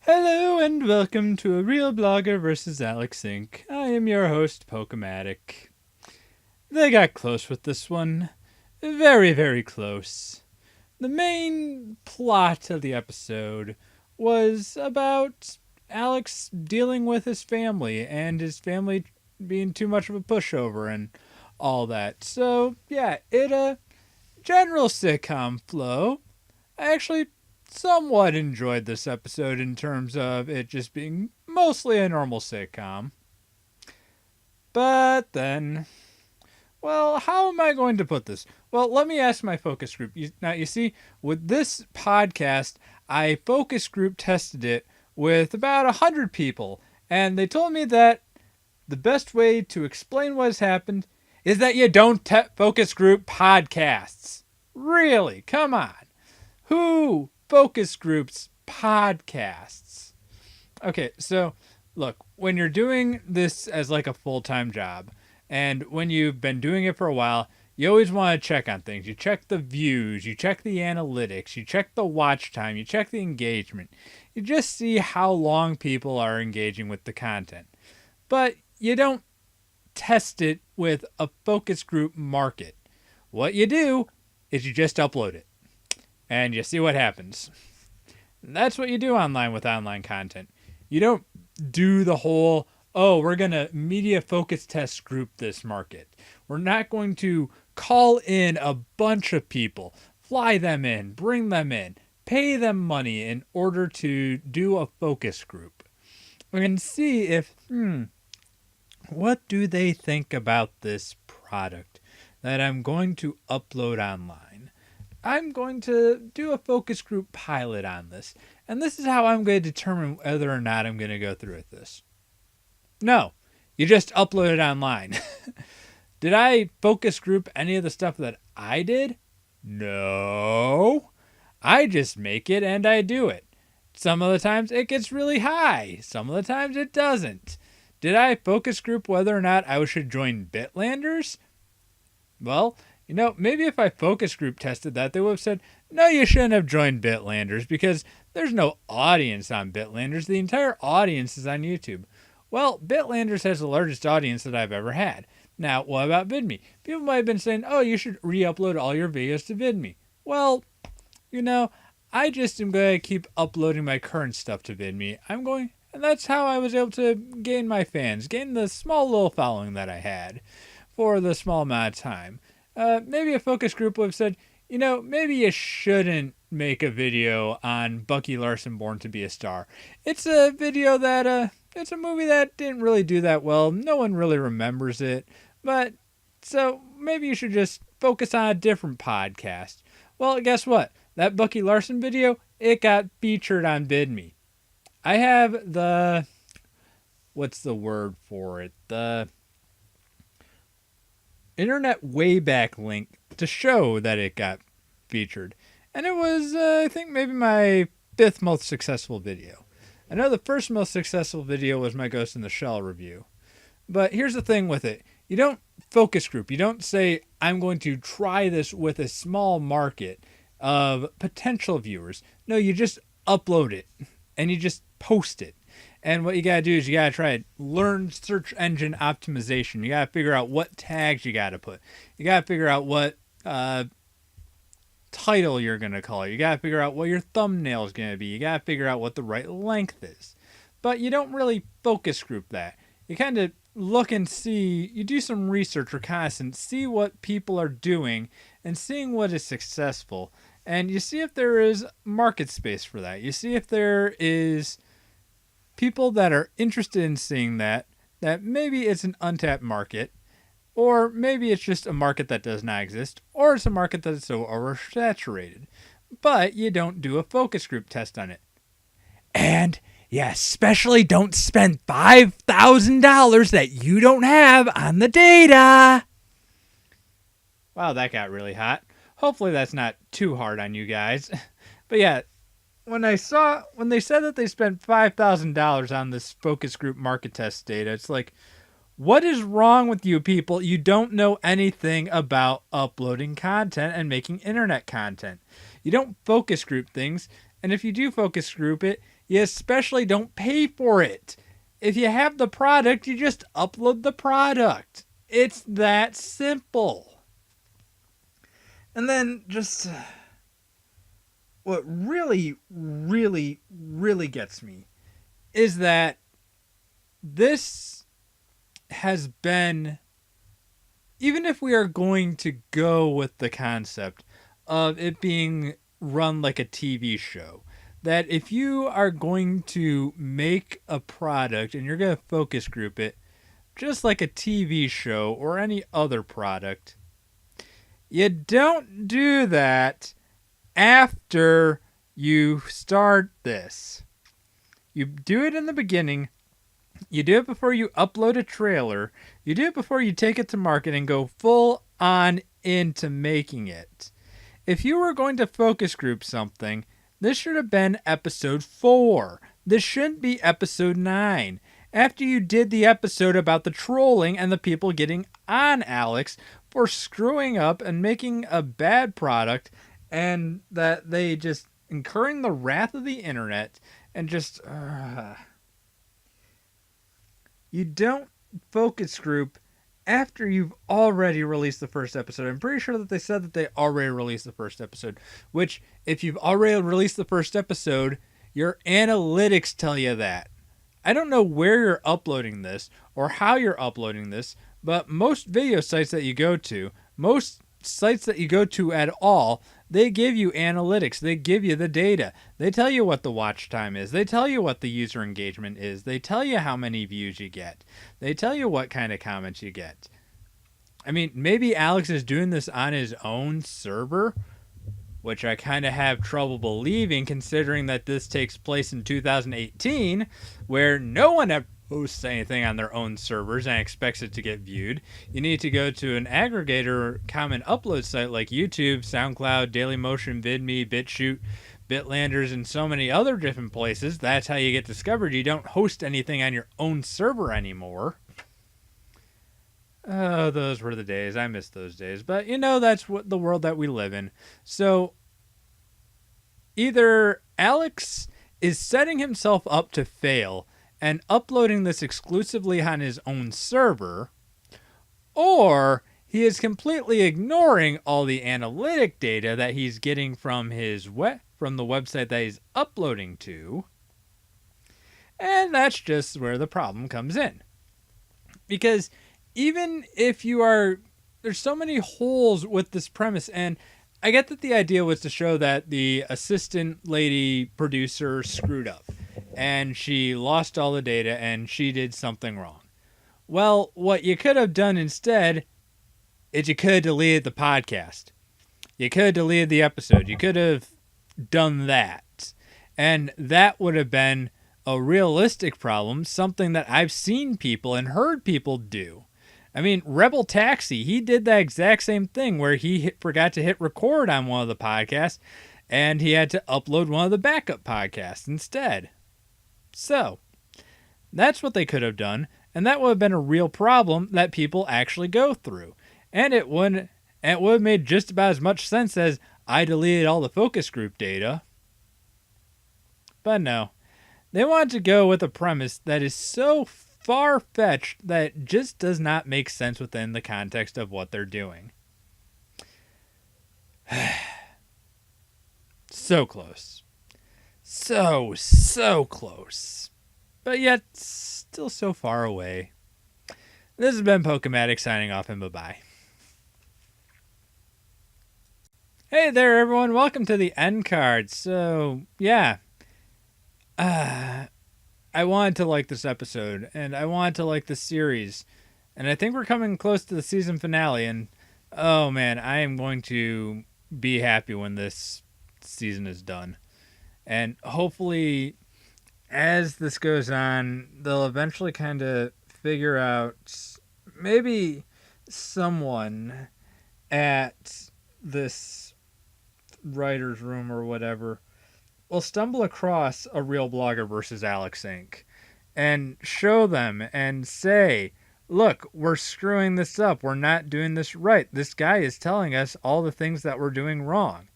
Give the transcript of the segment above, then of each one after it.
Hello and welcome to A Real Blogger vs. Alex Inc. I am your host, Pokematic. They got close with this one. Very, very close. The main plot of the episode was about Alex dealing with his family and his family being too much of a pushover and all that. So, yeah, general sitcom flow. I actually somewhat enjoyed this episode in terms of it just being mostly a normal sitcom. But then, well, how am I going to put this? Well, let me ask my focus group. Now, you see, with this podcast, I focus group tested it with about 100 people, and they told me that the best way to explain what has happened is that you don't focus group podcasts. Really? Come on. Who focus groups podcasts? Okay, so look, when you're doing this as like a full-time job, and when you've been doing it for a while, you always want to check on things. You check the views, you check the analytics, you check the watch time, you check the engagement. You just see how long people are engaging with the content. But you don't test it with a focus group market. What you do is you just upload it and you see what happens. That's what you do online with online content. You don't do the whole, oh, we're going to media focus test group this market. We're not going to call in a bunch of people, fly them in, bring them in, pay them money in order to do a focus group. We're going to see if, what do they think about this product that I'm going to upload online? I'm going to do a focus group pilot on this, and this is how I'm going to determine whether or not I'm going to go through with this. No, you just upload it online. Did I focus group any of the stuff that I did? No. I just make it and I do it. Some of the times it gets really high. Some of the times it doesn't. Did I focus group whether or not I should join Bitlanders? Well, maybe if I focus group tested that, they would have said, no, you shouldn't have joined Bitlanders because there's no audience on Bitlanders. The entire audience is on YouTube. Well, Bitlanders has the largest audience that I've ever had. Now, what about VidMe? People might have been saying, oh, you should re-upload all your videos to VidMe. Well, I just am going to keep uploading my current stuff to VidMe. And that's how I was able to gain my fans, gain the small little following that I had for the small amount of time. Maybe a focus group would have said, maybe you shouldn't make a video on Bucky Larson Born to be a Star. It's a video that, it's a movie that didn't really do that well. No one really remembers it. But, so maybe you should just focus on a different podcast. Well, guess what? That Bucky Larson video, it got featured on VidMe. I have what's the word for it? The Internet Wayback link to show that it got featured. And it was, I think, maybe my 5th most successful video. I know the first most successful video was my Ghost in the Shell review. But here's the thing with it. You don't focus group. You don't say, I'm going to try this with a small market of potential viewers. No, you just upload it and you just post it. And what you got to do is you got to try to learn search engine optimization. You got to figure out what tags you got to put. You got to figure out what title you're going to call it. You got to figure out what your thumbnail is going to be. You got to figure out what the right length is. But you don't really focus group that. You kind of look and see, you do some research reconnaissance, see what people are doing and seeing what is successful. And you see if there is market space for that. You see if there is people that are interested in seeing that maybe it's an untapped market, or maybe it's just a market that does not exist, or it's a market that is so oversaturated. But you don't do a focus group test on it. And you especially don't spend $5,000 that you don't have on the data. Wow, that got really hot. Hopefully that's not too hard on you guys. But yeah, when they said that they spent $5,000 on this focus group market test data, it's like, what is wrong with you people? You don't know anything about uploading content and making internet content. You don't focus group things. And if you do focus group it, You especially don't pay for it. If you have the product, you just upload the product. It's that simple. And then just what really, really, really gets me is that this has been, even if we are going to go with the concept of it being run like a TV show, that if you are going to make a product and you're going to focus group it just like a TV show or any other product, you don't do that after you start this. You do it in the beginning. You do it before you upload a trailer. You do it before you take it to market and go full on into making it. If you were going to focus group something, this should have been episode 4. This shouldn't be episode 9. After you did the episode about the trolling and the people getting on Alex for screwing up and making a bad product, and that they just incurring the wrath of the internet and just... You don't focus group after you've already released the first episode. I'm pretty sure that they said that they already released the first episode, which if you've already released the first episode, your analytics tell you that. I don't know where you're uploading this or how you're uploading this, but most video sites that you go to, most sites that you go to at all, they give you analytics. They give you the data. They tell you what the watch time is. They tell you what the user engagement is. They tell you how many views you get. They tell you what kind of comments you get. I mean, maybe Alex is doing this on his own server, which I kind of have trouble believing considering that this takes place in 2018, where no one ever hosts anything on their own servers and expects it to get viewed. You need to go to an aggregator common upload site like YouTube, SoundCloud, Dailymotion, VidMe, BitChute, Bitlanders, and so many other different places. That's how you get discovered. You don't host anything on your own server anymore. Oh, those were the days. I miss those days. But, that's what the world that we live in. So, either Alex is setting himself up to fail and uploading this exclusively on his own server, or he is completely ignoring all the analytic data that he's getting from from the website that he's uploading to, and that's just where the problem comes in. Because even if there's so many holes with this premise, and I get that the idea was to show that the assistant lady producer screwed up and she lost all the data and she did something wrong. Well, what you could have done instead is you could have deleted the podcast. You could have deleted the episode. You could have done that. And that would have been a realistic problem, something that I've seen people and heard people do. I mean, Rebel Taxi, he did that exact same thing where he forgot to hit record on one of the podcasts and he had to upload one of the backup podcasts instead. So, that's what they could have done, and that would have been a real problem that people actually go through. And it would have made just about as much sense as I deleted all the focus group data. But no, they wanted to go with a premise that is so far-fetched that it just does not make sense within the context of what they're doing. So close. So close. But yet, still so far away. This has been Pokematic signing off, and bye-bye. Hey there, everyone. Welcome to the end card. So, yeah. I wanted to like this episode, and I wanted to like this series. And I think we're coming close to the season finale, and oh man, I am going to be happy when this season is done. And hopefully, as this goes on, they'll eventually kind of figure out, maybe someone at this writer's room or whatever will stumble across a real blogger versus Alex Inc. and show them and say, look, we're screwing this up. We're not doing this right. This guy is telling us all the things that we're doing wrong.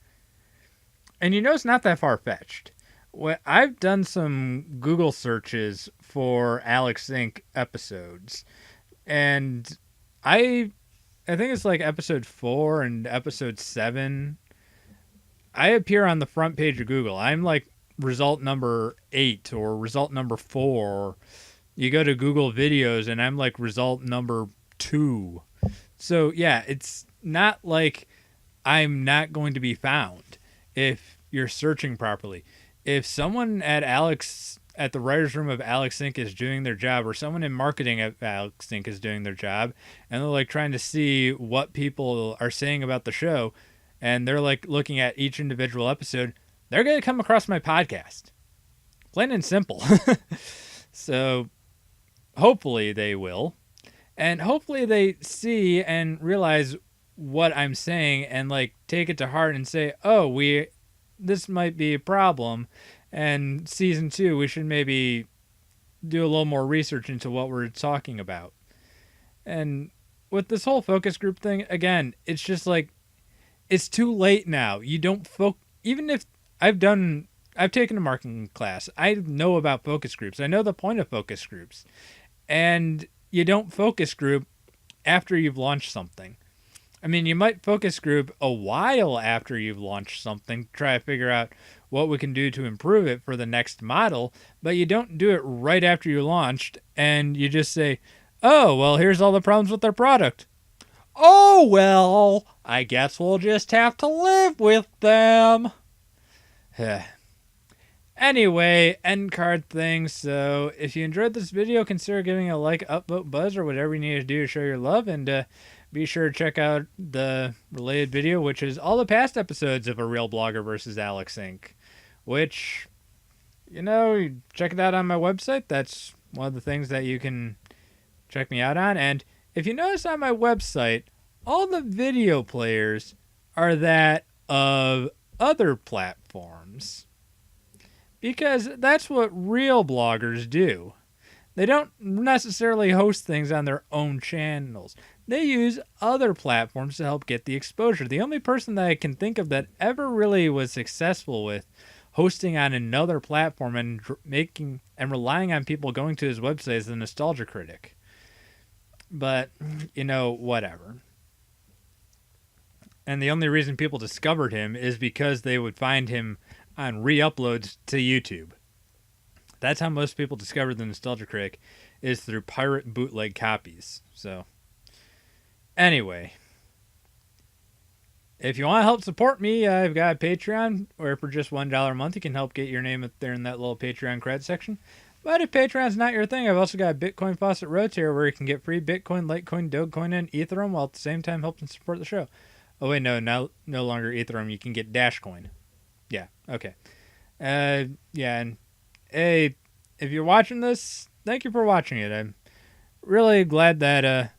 And it's not that far-fetched. I've done some Google searches for Alex Inc. episodes, and I I think it's like episode 4 and episode 7. I appear on the front page of Google. I'm like result number 8 or result number 4. You go to Google videos and I'm like result number 2. So yeah, it's not like I'm not going to be found if you're searching properly. If someone at the writer's room of Alex Inc. is doing their job, or someone in marketing at Alex Inc. is doing their job, and they're like trying to see what people are saying about the show, and they're like looking at each individual episode, they're going to come across my podcast. Plain and simple. So hopefully they will. And hopefully they see and realize what I'm saying and like take it to heart and say, "Oh, this might be a problem, and season 2 we should maybe do a little more research into what we're talking about." And with this whole focus group thing, again, it's just like it's too late now. You don't even if I've taken a marketing class. I know about focus groups. I know the point of focus groups. And you don't focus group after you've launched something. I mean, you might focus group a while after you've launched something, try to figure out what we can do to improve it for the next model, but you don't do it right after you launched and you just say, "Oh, well, here's all the problems with their product. Oh, well, I guess we'll just have to live with them." Anyway, end card thing. So if you enjoyed this video, consider giving it a like, upvote, buzz, or whatever you need to do to show your love. And be sure to check out the related video, which is all the past episodes of A Real Blogger versus Alex Inc. Which, check it out on my website. That's one of the things that you can check me out on. And if you notice on my website, all the video players are that of other platforms. Because that's what real bloggers do. They don't necessarily host things on their own channels. They use other platforms to help get the exposure. The only person that I can think of that ever really was successful with hosting on another platform and relying on people going to his website is the Nostalgia Critic. But, whatever. And the only reason people discovered him is because they would find him on re-uploads to YouTube. That's how most people discovered the Nostalgia Critic, is through pirate bootleg copies. So, anyway, if you want to help support me, I've got a Patreon where for just $1 a month you can help get your name up there in that little Patreon cred section. But if Patreon's not your thing, I've also got a Bitcoin Faucet Rotator where you can get free Bitcoin, Litecoin, Dogecoin, and Ethereum while at the same time helping support the show. Oh wait, no longer Ethereum. You can get Dashcoin. Yeah, okay. Yeah, and hey, if you're watching this, thank you for watching it. I'm really glad that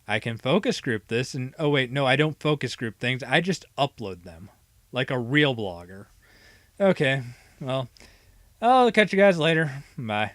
I can focus group this. And oh wait, no, I don't focus group things. I just upload them like a real blogger. Okay, well, I'll catch you guys later. Bye.